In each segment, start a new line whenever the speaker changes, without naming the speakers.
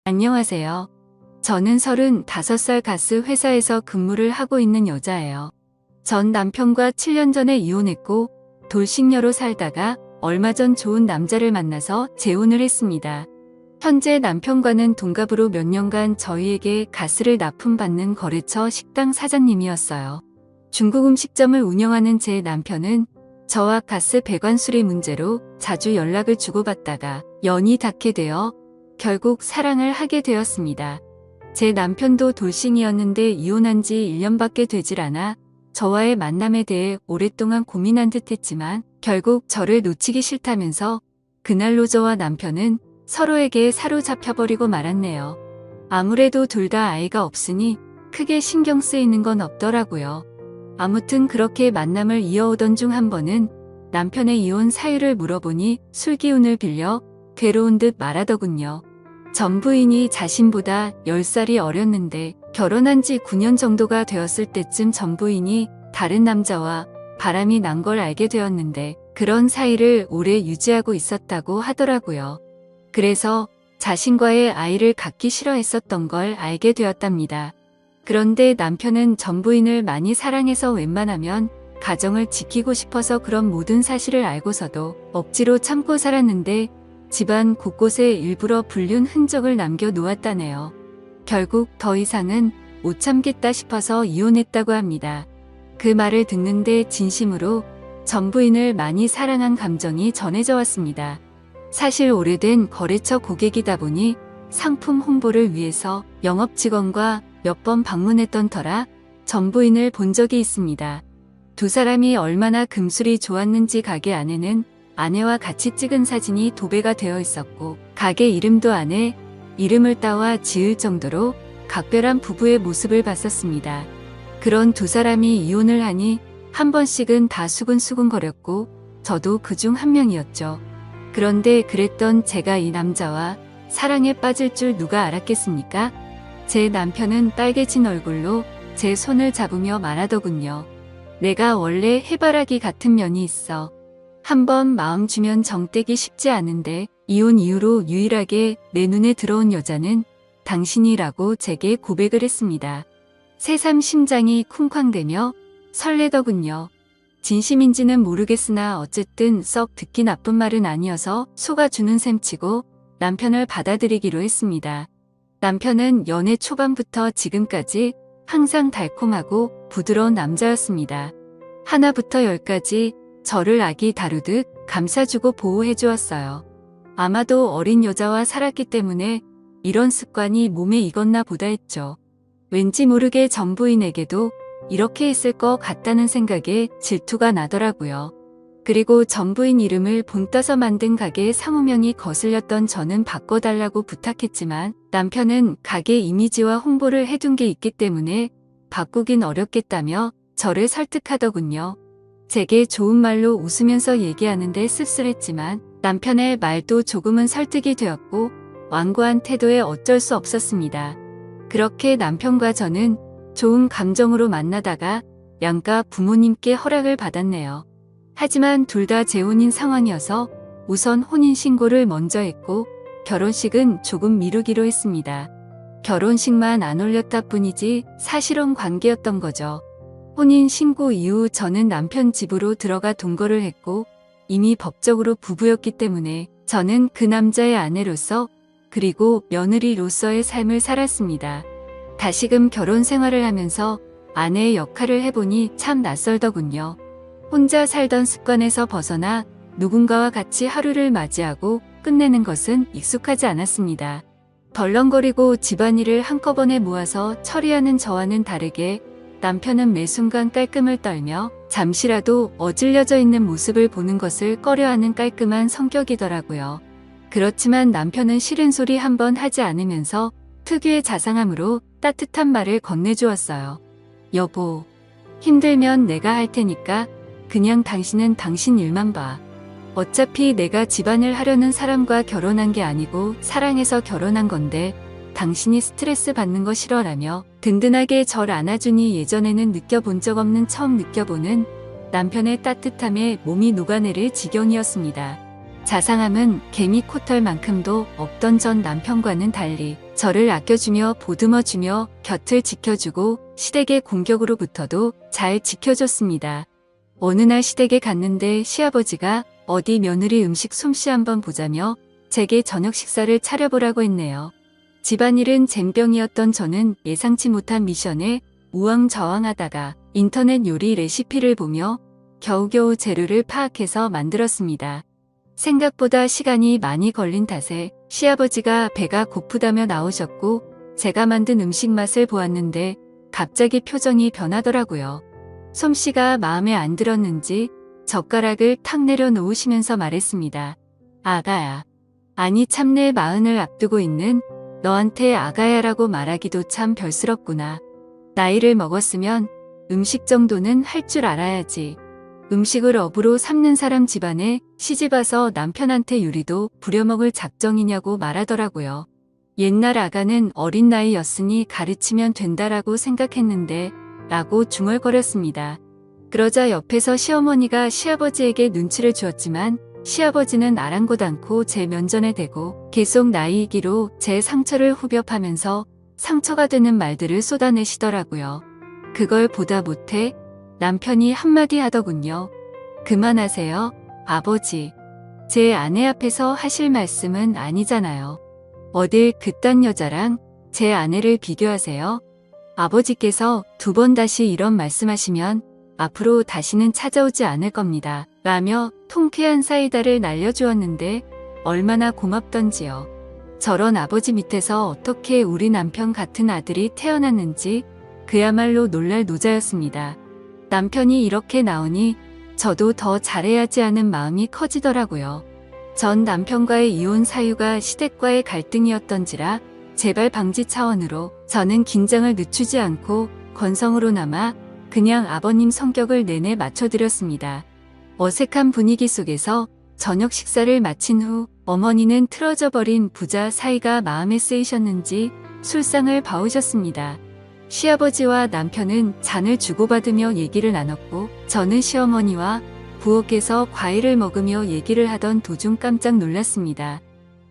안녕하세요. 저는 35살 가스 회사에서 근무를 하고 있는 여자예요. 전 남편과 7년 전에 이혼했고 돌싱녀로 살다가 얼마 전 좋은 남자를 만나서 재혼을 했습니다. 현재 남편과는 동갑으로 몇 년간 저희에게 가스를 납품받는 거래처 식당 사장님이었어요. 중국 음식점을 운영하는 제 남편은 저와 가스 배관 수리 문제로 자주 연락을 주고받다가 연이 닿게 되어 결국 사랑을 하게 되었습니다. 제 남편도 돌싱이었는데 이혼한 지 1년밖에 되질 않아 저와의 만남에 대해 오랫동안 고민한 듯 했지만 결국 저를 놓치기 싫다면서 그날로 저와 남편은 서로에게 사로잡혀버리고 말았네요. 아무래도 둘 다 아이가 없으니 크게 신경 쓰이는 건 없더라고요. 아무튼 그렇게 만남을 이어오던 중 한 번은 남편의 이혼 사유를 물어보니 술 기운을 빌려 괴로운 듯 말하더군요. 전 부인이 자신보다 10살이 어렸는데 결혼한 지 9년 정도가 되었을 때쯤 전 부인이 다른 남자와 바람이 난 걸 알게 되었는데 그런 사이를 오래 유지하고 있었다고 하더라고요. 그래서 자신과의 아이를 갖기 싫어했었던 걸 알게 되었답니다. 그런데 남편은 전 부인을 많이 사랑해서 웬만하면 가정을 지키고 싶어서 그런 모든 사실을 알고서도 억지로 참고 살았는데 집안 곳곳에 일부러 불륜 흔적을 남겨 놓았다네요. 결국 더 이상은 못 참겠다 싶어서 이혼했다고 합니다. 그 말을 듣는데 진심으로 전 부인을 많이 사랑한 감정이 전해져 왔습니다. 사실 오래된 거래처 고객이다 보니 상품 홍보를 위해서 영업 직원과 몇 번 방문했던 터라 전 부인을 본 적이 있습니다. 두 사람이 얼마나 금술이 좋았는지 가게 안에는 아내와 같이 찍은 사진이 도배가 되어 있었고 가게 이름도 아내 이름을 따와 지을 정도로 각별한 부부의 모습을 봤었습니다. 그런 두 사람이 이혼을 하니 한 번씩은 다 수근수근거렸고 저도 그중 한 명이었죠. 그런데 그랬던 제가 이 남자와 사랑에 빠질 줄 누가 알았겠습니까? 제 남편은 빨개진 얼굴로 제 손을 잡으며 말하더군요. 내가 원래 해바라기 같은 면이 있어. 한번 마음 주면 정 떼기 쉽지 않은데 이혼 이후로 유일하게 내 눈에 들어온 여자는 당신이라고 제게 고백을 했습니다. 새삼 심장이 쿵쾅대며 설레더군요. 진심인지는 모르겠으나 어쨌든 썩 듣기 나쁜 말은 아니어서 속아주는 셈치고 남편을 받아들이기로 했습니다. 남편은 연애 초반부터 지금까지 항상 달콤하고 부드러운 남자였습니다. 하나부터 열까지 저를 아기 다루듯 감싸주고 보호해 주었어요. 아마도 어린 여자와 살았기 때문에 이런 습관이 몸에 익었나 보다 했죠. 왠지 모르게 전 부인에게도 이렇게 했을 것 같다는 생각에 질투가 나더라고요. 그리고 전 부인 이름을 본따서 만든 가게의 상호명이 거슬렸던 저는 바꿔달라고 부탁했지만 남편은 가게 이미지와 홍보를 해둔 게 있기 때문에 바꾸긴 어렵겠다며 저를 설득하더군요. 제게 좋은 말로 웃으면서 얘기하는데 씁쓸했지만 남편의 말도 조금은 설득이 되었고 완고한 태도에 어쩔 수 없었습니다. 그렇게 남편과 저는 좋은 감정으로 만나다가 양가 부모님께 허락을 받았네요. 하지만 둘 다 재혼인 상황이어서 우선 혼인신고를 먼저 했고 결혼식은 조금 미루기로 했습니다. 결혼식만 안 올렸다 뿐이지 사실혼 관계였던 거죠. 혼인신고 이후 저는 남편 집으로 들어가 동거를 했고 이미 법적으로 부부였기 때문에 저는 그 남자의 아내로서 그리고 며느리로서의 삶을 살았습니다. 다시금 결혼 생활을 하면서 아내의 역할을 해보니 참 낯설더군요. 혼자 살던 습관에서 벗어나 누군가와 같이 하루를 맞이하고 끝내는 것은 익숙하지 않았습니다. 덜렁거리고 집안일을 한꺼번에 모아서 처리하는 저와는 다르게 남편은 매 순간 깔끔을 떨며 잠시라도 어질려져 있는 모습을 보는 것을 꺼려하는 깔끔한 성격이더라고요. 그렇지만 남편은 싫은 소리 한 번 하지 않으면서 특유의 자상함으로 따뜻한 말을 건네주었어요. 여보, 힘들면 내가 할 테니까 그냥 당신은 당신 일만 봐. 어차피 내가 집안을 하려는 사람과 결혼한 게 아니고 사랑해서 결혼한 건데 당신이 스트레스 받는 거 싫어라며 든든하게 절 안아주니 예전에는 느껴본 적 없는 처음 느껴보는 남편의 따뜻함에 몸이 녹아내릴 지경이었습니다. 자상함은 개미 코털만큼도 없던 전 남편과는 달리 저를 아껴주며 보듬어주며 곁을 지켜주고 시댁의 공격으로부터도 잘 지켜줬습니다. 어느 날 시댁에 갔는데 시아버지가 어디 며느리 음식 솜씨 한번 보자며 제게 저녁 식사를 차려보라고 했네요. 집안일은 젬병이었던 저는 예상치 못한 미션에 우왕좌왕하다가 인터넷 요리 레시피를 보며 겨우겨우 재료를 파악해서 만들었습니다. 생각보다 시간이 많이 걸린 탓에 시아버지가 배가 고프다며 나오셨고 제가 만든 음식 맛을 보았는데 갑자기 표정이 변하더라고요. 솜씨가 마음에 안 들었는지 젓가락을 탁 내려놓으시면서 말했습니다. 아가야. 아니 참 내 마흔을 앞두고 있는 너한테 아가야라고 말하기도 참 별스럽구나. 나이를 먹었으면 음식 정도는 할 줄 알아야지. 음식을 업으로 삼는 사람 집안에 시집와서 남편한테 요리도 부려먹을 작정이냐고 말하더라고요. 옛날 아가는 어린 나이였으니 가르치면 된다라고 생각했는데 라고 중얼거렸습니다. 그러자 옆에서 시어머니가 시아버지에게 눈치를 주었지만 시아버지는 아랑곳 않고 제 면전에 대고 계속 나이이기로 제 상처를 후벼파면서 상처가 되는 말들을 쏟아내시더라고요. 그걸 보다 못해 남편이 한마디 하더군요. 그만하세요, 아버지. 제 아내 앞에서 하실 말씀은 아니잖아요. 어딜 그딴 여자랑 제 아내를 비교하세요? 아버지께서 2번 다시 이런 말씀하시면 앞으로 다시는 찾아오지 않을 겁니다. 라며 통쾌한 사이다를 날려주었는데 얼마나 고맙던지요. 저런 아버지 밑에서 어떻게 우리 남편 같은 아들이 태어났는지 그야말로 놀랄 노자였습니다. 남편이 이렇게 나오니 저도 더 잘해야지 하는 마음이 커지더라고요. 전 남편과의 이혼 사유가 시댁과의 갈등이었던지라 재발 방지 차원으로 저는 긴장을 늦추지 않고 건성으로나마 그냥 아버님 성격을 내내 맞춰드렸습니다. 어색한 분위기 속에서 저녁 식사를 마친 후 어머니는 틀어져 버린 부자 사이가 마음에 쓰이셨는지 술상을 봐오셨습니다. 시아버지와 남편은 잔을 주고받으며 얘기를 나눴고 저는 시어머니와 부엌에서 과일을 먹으며 얘기를 하던 도중 깜짝 놀랐습니다.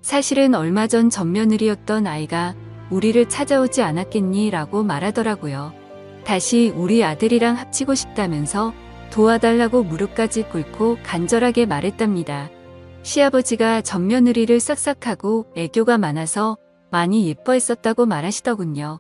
사실은 얼마 전 맏며느리였던 아이가 우리를 찾아오지 않았겠니? 라고 말하더라고요. 다시 우리 아들이랑 합치고 싶다면서 도와달라고 무릎까지 꿇고 간절하게 말했답니다. 시아버지가 맏며느리를 싹싹하고 애교가 많아서 많이 예뻐했었다고 말하시더군요.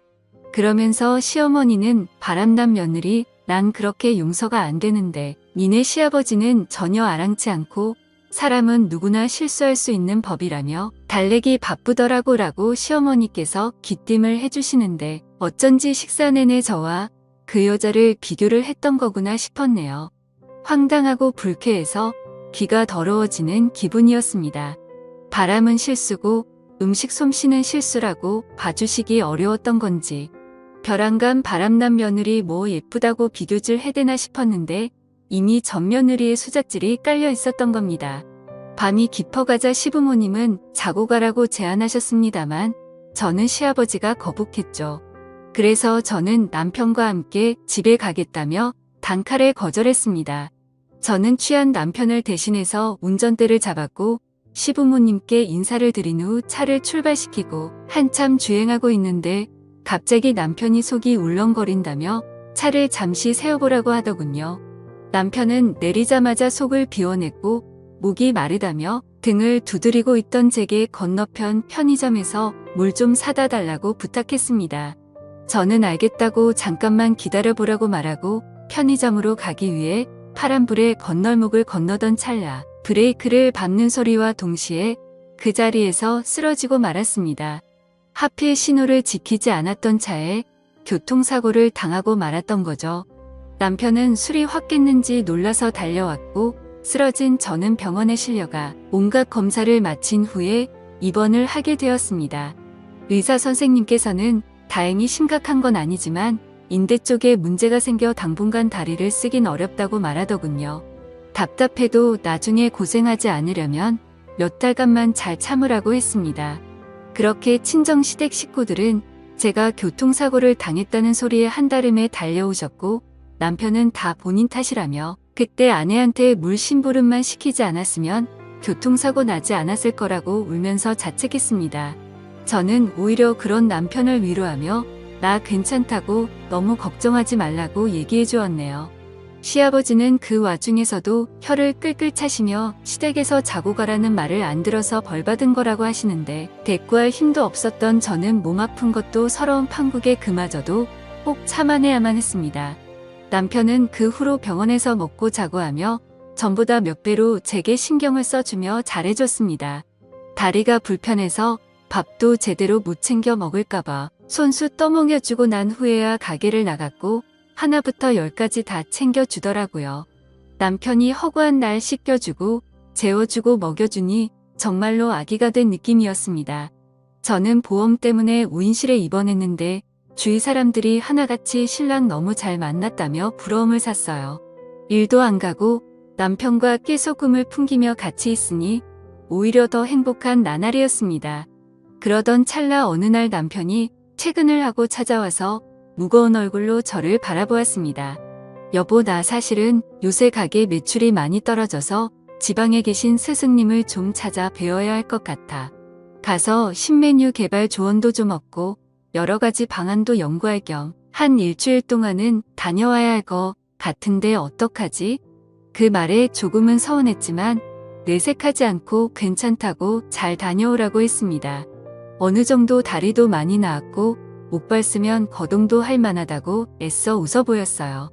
그러면서 시어머니는 바람난 며느리, 난 그렇게 용서가 안 되는데 니네 시아버지는 전혀 아랑치 않고 사람은 누구나 실수할 수 있는 법이라며 달래기 바쁘더라고 라고 시어머니께서 귀띔을 해주시는데 어쩐지 식사 내내 저와 그 여자를 비교를 했던 거구나 싶었네요. 황당하고 불쾌해서 귀가 더러워지는 기분이었습니다. 바람은 실수고 음식 솜씨는 실수라고 봐주시기 어려웠던 건지 벼랑간 바람난 며느리 뭐 예쁘다고 비교질 해대나 싶었는데 이미 전 며느리의 수잣질이 깔려 있었던 겁니다. 밤이 깊어가자 시부모님은 자고 가라고 제안하셨습니다만 저는 시아버지가 거북했죠. 그래서 저는 남편과 함께 집에 가겠다며 단칼에 거절했습니다. 저는 취한 남편을 대신해서 운전대를 잡았고 시부모님께 인사를 드린 후 차를 출발시키고 한참 주행하고 있는데 갑자기 남편이 속이 울렁거린다며 차를 잠시 세워보라고 하더군요. 남편은 내리자마자 속을 비워냈고 목이 마르다며 등을 두드리고 있던 제게 건너편 편의점에서 물 좀 사다 달라고 부탁했습니다. 저는 알겠다고 잠깐만 기다려보라고 말하고 편의점으로 가기 위해 파란불에 건널목을 건너던 찰나 브레이크를 밟는 소리와 동시에 그 자리에서 쓰러지고 말았습니다. 하필 신호를 지키지 않았던 차에 교통사고를 당하고 말았던 거죠. 남편은 술이 확 깼는지 놀라서 달려왔고 쓰러진 저는 병원에 실려가 온갖 검사를 마친 후에 입원을 하게 되었습니다. 의사 선생님께서는 다행히 심각한 건 아니지만 인대 쪽에 문제가 생겨 당분간 다리를 쓰긴 어렵다고 말하더군요. 답답해도 나중에 고생하지 않으려면 몇 달간만 잘 참으라고 했습니다. 그렇게 친정시댁 식구들은 제가 교통사고를 당했다는 소리에 한달음에 달려오셨고 남편은 다 본인 탓이라며 그때 아내한테 물 심부름만 시키지 않았으면 교통사고 나지 않았을 거라고 울면서 자책했습니다. 저는 오히려 그런 남편을 위로하며 나 괜찮다고 너무 걱정하지 말라고 얘기해 주었네요. 시아버지는 그 와중에서도 혀를 끌끌 차시며 시댁에서 자고 가라는 말을 안 들어서 벌받은 거라고 하시는데 대꾸할 힘도 없었던 저는 몸 아픈 것도 서러운 판국에 그마저도 꼭 참아내야만 했습니다. 남편은 그 후로 병원에서 먹고 자고 하며 전보다 몇 배로 제게 신경을 써주며 잘해줬습니다. 다리가 불편해서 밥도 제대로 못 챙겨 먹을까봐 손수 떠먹여주고 난 후에야 가게를 나갔고 하나부터 열까지 다 챙겨주더라고요. 남편이 허구한 날 씻겨주고 재워주고 먹여주니 정말로 아기가 된 느낌이었습니다. 저는 보험 때문에 우인실에 입원했는데 주위 사람들이 하나같이 신랑 너무 잘 만났다며 부러움을 샀어요. 일도 안 가고 남편과 깨소금을 풍기며 같이 있으니 오히려 더 행복한 나날이었습니다. 그러던 찰나 어느 날 남편이 퇴근을 하고 찾아와서 무거운 얼굴로 저를 바라보았습니다. 여보, 나 사실은 요새 가게 매출이 많이 떨어져서 지방에 계신 스승님을 좀 찾아 배워야 할 것 같아. 가서 신메뉴 개발 조언도 좀 얻고 여러 가지 방안도 연구할 겸 한 일주일 동안은 다녀와야 할 것 같은데 어떡하지? 그 말에 조금은 서운했지만 내색하지 않고 괜찮다고 잘 다녀오라고 했습니다. 어느 정도 다리도 많이 나았고 목발 쓰면 거동도 할 만하다고 애써 웃어 보였어요.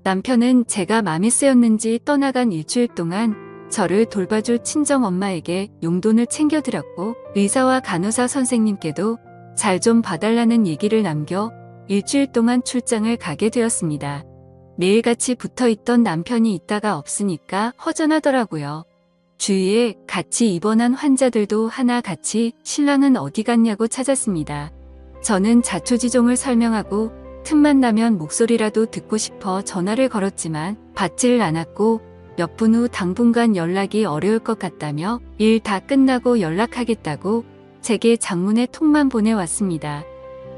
남편은 제가 맘에 쓰였는지 떠나간 일주일 동안 저를 돌봐줄 친정엄마에게 용돈을 챙겨드렸고 의사와 간호사 선생님께도 잘 좀 봐달라는 얘기를 남겨 일주일 동안 출장을 가게 되었습니다. 매일같이 붙어있던 남편이 있다가 없으니까 허전하더라고요. 주위에 같이 입원한 환자들도 하나같이 신랑은 어디 갔냐고 찾았습니다. 저는 자초지종을 설명하고 틈만 나면 목소리라도 듣고 싶어 전화를 걸었지만 받지를 않았고 몇 분 후 당분간 연락이 어려울 것 같다며 일 다 끝나고 연락하겠다고 제게 장문의 톡만 보내왔습니다.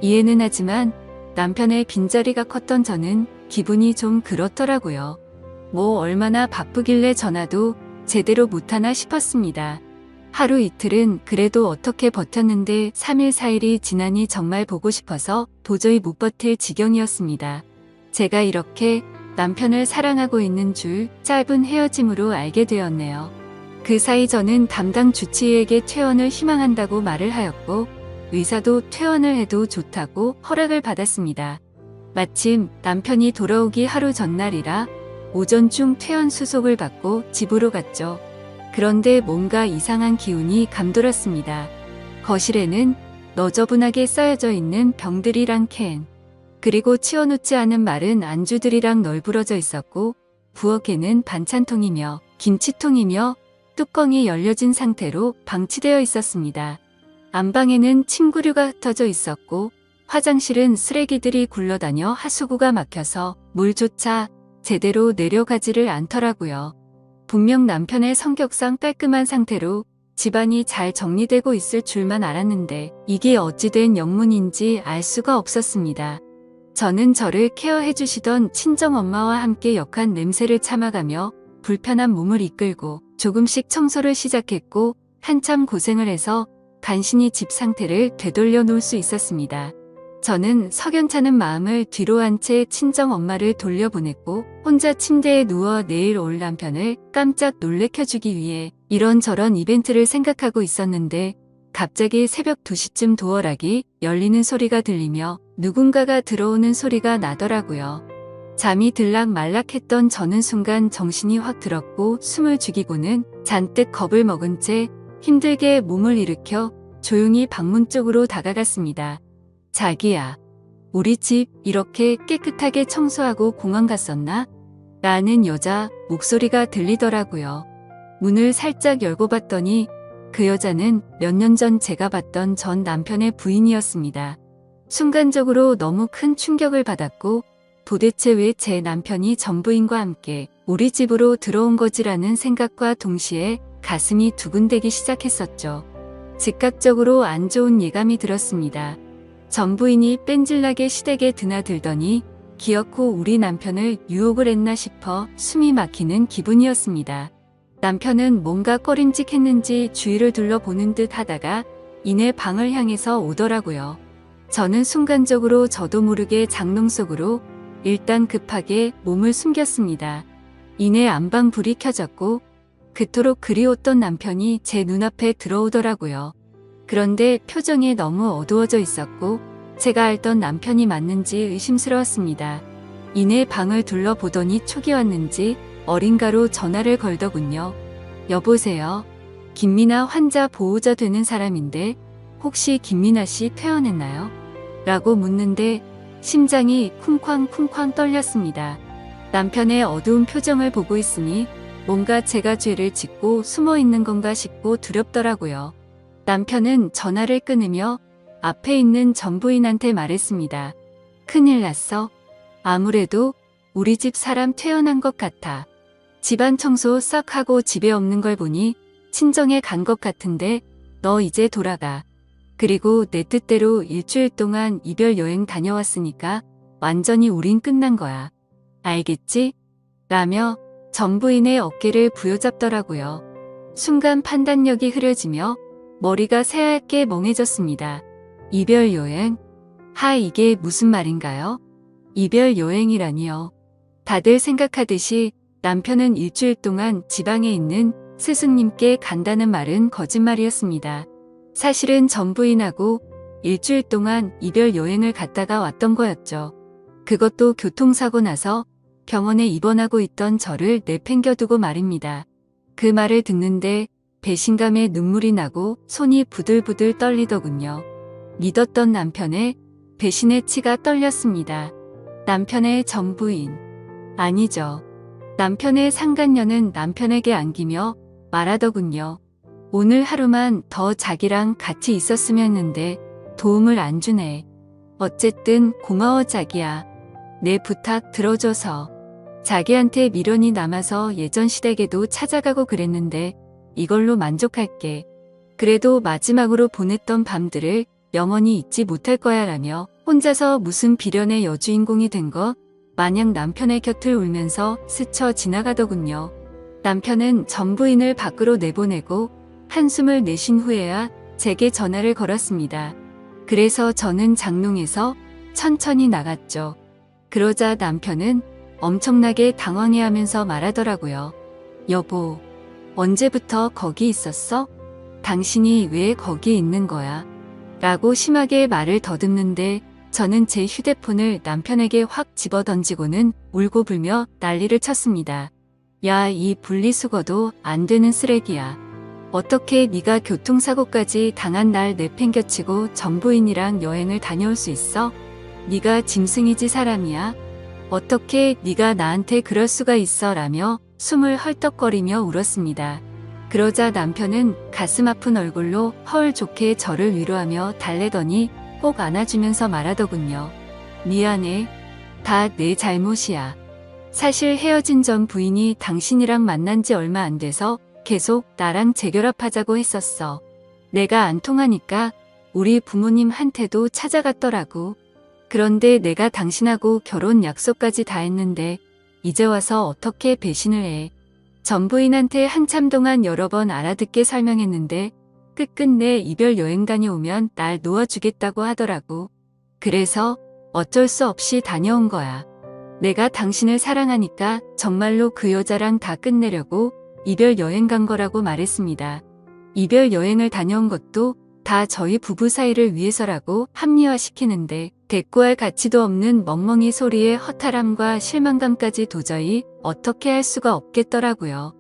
이해는 하지만 남편의 빈자리가 컸던 저는 기분이 좀 그렇더라고요. 뭐 얼마나 바쁘길래 전화도 제대로 못하나 싶었습니다. 하루 이틀은 그래도 어떻게 버텼는데 3일 4일이 지나니 정말 보고 싶어서 도저히 못 버틸 지경이었습니다. 제가 이렇게 남편을 사랑하고 있는 줄 짧은 헤어짐으로 알게 되었네요. 그 사이 저는 담당 주치의에게 퇴원을 희망한다고 말을 하였고 의사도 퇴원을 해도 좋다고 허락을 받았습니다. 마침 남편이 돌아오기 하루 전날이라 오전 중 퇴원 수속을 받고 집으로 갔죠. 그런데 뭔가 이상한 기운이 감돌았습니다. 거실에는 너저분하게 쌓여져 있는 병들이랑 캔, 그리고 치워놓지 않은 마른 안주들이랑 널브러져 있었고 부엌에는 반찬통이며 김치통이며 뚜껑이 열려진 상태로 방치되어 있었습니다. 안방에는 침구류가 흩어져 있었고 화장실은 쓰레기들이 굴러다녀 하수구가 막혀서 물조차 제대로 내려가지를 않더라고요. 분명 남편의 성격상 깔끔한 상태로 집안이 잘 정리되고 있을 줄만 알았는데 이게 어찌된 영문인지 알 수가 없었습니다. 저는 저를 케어해 주시던 친정엄마와 함께 역한 냄새를 참아가며 불편한 몸을 이끌고 조금씩 청소를 시작했고 한참 고생을 해서 간신히 집 상태를 되돌려 놓을 수 있었습니다. 저는 석연찮은 마음을 뒤로 한 채 친정엄마를 돌려보냈고 혼자 침대에 누워 내일 올 남편을 깜짝 놀래켜주기 위해 이런저런 이벤트를 생각하고 있었는데 갑자기 새벽 2시쯤 도어락이 열리는 소리가 들리며 누군가가 들어오는 소리가 나더라고요. 잠이 들락말락했던 저는 순간 정신이 확 들었고 숨을 죽이고는 잔뜩 겁을 먹은 채 힘들게 몸을 일으켜 조용히 방문 쪽으로 다가갔습니다. 자기야, 우리 집 이렇게 깨끗하게 청소하고 공원 갔었나? 라는 여자 목소리가 들리더라고요. 문을 살짝 열고 봤더니 그 여자는 몇 년 전 제가 봤던 전 남편의 부인이었습니다. 순간적으로 너무 큰 충격을 받았고 도대체 왜 제 남편이 전 부인과 함께 우리 집으로 들어온 거지라는 생각과 동시에 가슴이 두근대기 시작했었죠. 즉각적으로 안 좋은 예감이 들었습니다. 전 부인이 뺀질나게 시댁에 드나들더니 기어코 우리 남편을 유혹을 했나 싶어 숨이 막히는 기분이었습니다. 남편은 뭔가 꺼림직했는지 주위를 둘러보는 듯 하다가 이내 방을 향해서 오더라고요. 저는 순간적으로 저도 모르게 장롱 속으로 일단 급하게 몸을 숨겼습니다. 이내 안방 불이 켜졌고 그토록 그리웠던 남편이 제 눈앞에 들어오더라고요. 그런데 표정이 너무 어두워져 있었고 제가 알던 남편이 맞는지 의심스러웠습니다. 이내 방을 둘러보더니 촉이 왔는지 어딘가로 전화를 걸더군요. 여보세요. 김미나 환자 보호자 되는 사람인데 혹시 김미나 씨 퇴원했나요? 라고 묻는데 심장이 쿵쾅쿵쾅 떨렸습니다. 남편의 어두운 표정을 보고 있으니 뭔가 제가 죄를 짓고 숨어 있는 건가 싶고 두렵더라고요. 남편은 전화를 끊으며 앞에 있는 전부인한테 말했습니다. 큰일 났어. 아무래도 우리 집 사람 퇴원한 것 같아. 집안 청소 싹 하고 집에 없는 걸 보니 친정에 간 것 같은데 너 이제 돌아가. 그리고 내 뜻대로 일주일 동안 이별 여행 다녀왔으니까 완전히 우린 끝난 거야. 알겠지? 라며 전부인의 어깨를 부여잡더라고요. 순간 판단력이 흐려지며 머리가 새하얗게 멍해졌습니다. 이별 여행? 이게 무슨 말인가요? 이별 여행이라니요. 다들 생각하듯이 남편은 일주일 동안 지방에 있는 스승님께 간다는 말은 거짓말이었습니다. 사실은 전부인하고 일주일 동안 이별 여행을 갔다가 왔던 거였죠. 그것도 교통사고 나서 병원에 입원하고 있던 저를 내팽겨두고 말입니다. 그 말을 듣는데 배신감에 눈물이 나고 손이 부들부들 떨리더군요. 믿었던 남편의 배신의 치가 떨렸습니다. 남편의 전부인. 아니죠. 남편의 상간녀는 남편에게 안기며 말하더군요. 오늘 하루만 더 자기랑 같이 있었으면 했는데 도움을 안 주네. 어쨌든 고마워 자기야. 내 부탁 들어줘서. 자기한테 미련이 남아서 예전 시댁에도 찾아가고 그랬는데 이걸로 만족할게. 그래도 마지막으로 보냈던 밤들을 영원히 잊지 못할 거야 라며 혼자서 무슨 비련의 여주인공이 된 것 마냥 남편의 곁을 울면서 스쳐 지나가더군요. 남편은 전부인을 밖으로 내보내고 한숨을 내쉰 후에야 제게 전화를 걸었습니다. 그래서 저는 장롱에서 천천히 나갔죠. 그러자 남편은 엄청나게 당황해하면서 말하더라고요. 여보, 언제부터 거기 있었어? 당신이 왜 거기 있는 거야? 라고 심하게 말을 더듬는데 저는 제 휴대폰을 남편에게 확 집어던지고는 울고불며 난리를 쳤습니다. 야, 이 분리수거도 안 되는 쓰레기야. 어떻게 네가 교통사고까지 당한 날 내팽겨치고 전부인이랑 여행을 다녀올 수 있어? 네가 짐승이지 사람이야? 어떻게 네가 나한테 그럴 수가 있어? 라며 숨을 헐떡거리며 울었습니다. 그러자 남편은 가슴 아픈 얼굴로 허울 좋게 저를 위로하며 달래더니 꼭 안아주면서 말하더군요. 미안해. 다 내 잘못이야. 사실 헤어진 전 부인이 당신이랑 만난 지 얼마 안 돼서 계속 나랑 재결합하자고 했었어. 내가 안 통하니까 우리 부모님한테도 찾아갔더라고. 그런데 내가 당신하고 결혼 약속까지 다 했는데 이제 와서 어떻게 배신을 해. 전 부인한테 한참 동안 여러 번 알아듣게 설명했는데 끝끝내 이별 여행 다녀오면 날 놓아주겠다고 하더라고. 그래서 어쩔 수 없이 다녀온 거야. 내가 당신을 사랑하니까 정말로 그 여자랑 다 끝내려고 이별 여행 간 거라고 말했습니다. 이별 여행을 다녀온 것도 다 저희 부부 사이를 위해서라고 합리화시키는데 대꾸할 가치도 없는 멍멍이 소리에 허탈함과 실망감까지 도저히 어떻게 할 수가 없겠더라고요.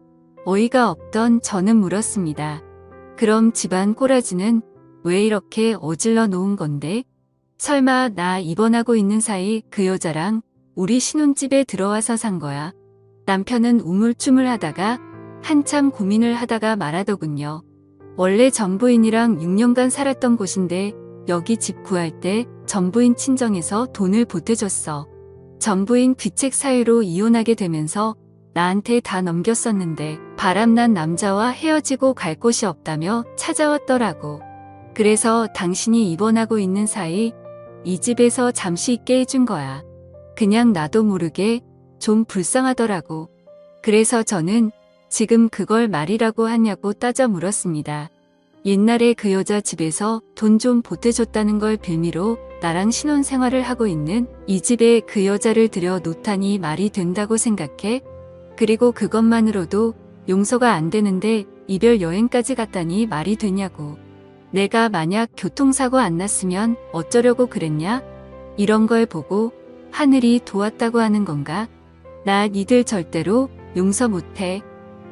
어이가 없던 저는 물었습니다. 그럼 집안 꼬라지는 왜 이렇게 어질러 놓은 건데? 설마 나 입원하고 있는 사이 그 여자랑 우리 신혼집에 들어와서 산 거야? 남편은 우물쭈물하다가 한참 고민을 하다가 말하더군요. 원래 전부인이랑 6년간 살았던 곳인데 여기 집 구할 때 전부인 친정에서 돈을 보태줬어. 전부인 귀책 사유로 이혼하게 되면서 나한테 다 넘겼었는데 바람난 남자와 헤어지고 갈 곳이 없다며 찾아왔더라고. 그래서 당신이 입원하고 있는 사이 이 집에서 잠시 있게 해준 거야. 그냥 나도 모르게 좀 불쌍하더라고. 그래서 저는 지금 그걸 말이라고 하냐고 따져 물었습니다. 옛날에 그 여자 집에서 돈 좀 보태줬다는 걸 빌미로 나랑 신혼생활을 하고 있는 이 집에 그 여자를 들여 놓다니 말이 된다고 생각해? 그리고 그것만으로도 용서가 안 되는데 이별 여행까지 갔다니 말이 되냐고. 내가 만약 교통사고 안 났으면 어쩌려고 그랬냐? 이런 걸 보고 하늘이 도왔다고 하는 건가? 나 니들 절대로 용서 못해.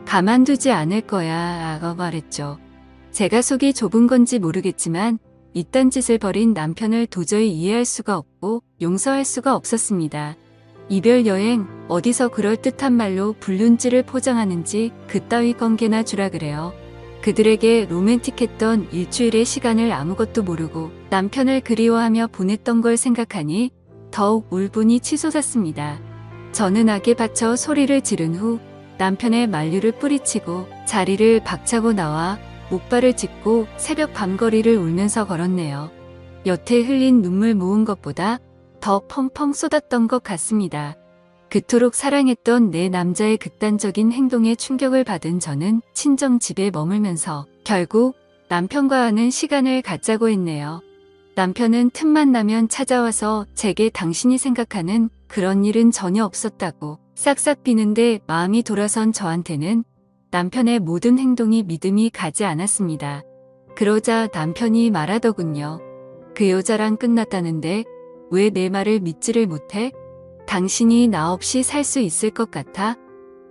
가만두지 않을 거야. 말했죠. 제가 속이 좁은 건지 모르겠지만 이딴 짓을 벌인 남편을 도저히 이해할 수가 없고 용서할 수가 없었습니다. 이별 여행 어디서 그럴듯한 말로 불륜지를 포장하는지 그따위 관계나 주라 그래요. 그들에게 로맨틱했던 일주일의 시간을 아무것도 모르고 남편을 그리워하며 보냈던 걸 생각하니 더욱 울분이 치솟았습니다. 저는 악에 받쳐 소리를 지른 후 남편의 만류를 뿌리치고 자리를 박차고 나와 목발을 짚고 새벽 밤거리를 울면서 걸었네요. 여태 흘린 눈물 모은 것보다 더 펑펑 쏟았던 것 같습니다. 그토록 사랑했던 내 남자의 극단적인 행동에 충격을 받은 저는 친정 집에 머물면서 결국 남편과 하는 시간을 갖자고 했네요. 남편은 틈만 나면 찾아와서 제게 당신이 생각하는 그런 일은 전혀 없었다고 싹싹 비는데 마음이 돌아선 저한테는 남편의 모든 행동이 믿음이 가지 않았습니다. 그러자 남편이 말하더군요. 그 여자랑 끝났다는데 왜 내 말을 믿지를 못해? 당신이 나 없이 살 수 있을 것 같아?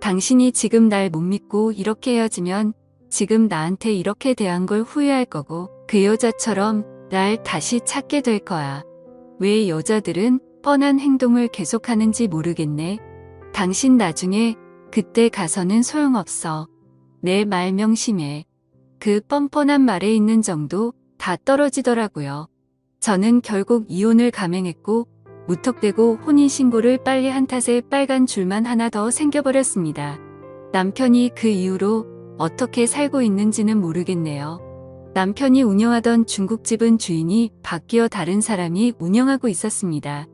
당신이 지금 날 못 믿고 이렇게 헤어지면 지금 나한테 이렇게 대한 걸 후회할 거고 그 여자처럼 날 다시 찾게 될 거야. 왜 여자들은 뻔한 행동을 계속하는지 모르겠네. 당신 나중에 그때 가서는 소용없어. 내 말 명심해. 그 뻔뻔한 말에 있는 정도 다 떨어지더라고요. 저는 결국 이혼을 감행했고 무턱대고 혼인신고를 빨리 한 탓에 빨간 줄만 하나 더 생겨버렸습니다. 남편이 그 이후로 어떻게 살고 있는지는 모르겠네요. 남편이 운영하던 중국집은 주인이 바뀌어 다른 사람이 운영하고 있었습니다.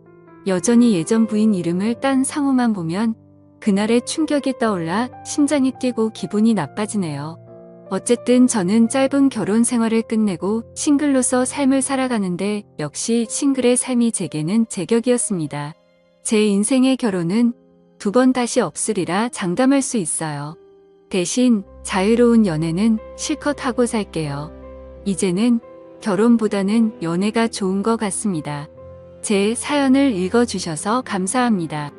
여전히 예전 부인 이름을 딴 상호만 보면 그날의 충격이 떠올라 심장이 뛰고 기분이 나빠지네요. 어쨌든 저는 짧은 결혼 생활을 끝내고 싱글로서 삶을 살아가는데 역시 싱글의 삶이 제게는 제격이었습니다. 제 인생의 결혼은 2번 다시 없으리라 장담할 수 있어요. 대신 자유로운 연애는 실컷 하고 살게요. 이제는 결혼보다는 연애가 좋은 것 같습니다. 제 사연을 읽어주셔서 감사합니다.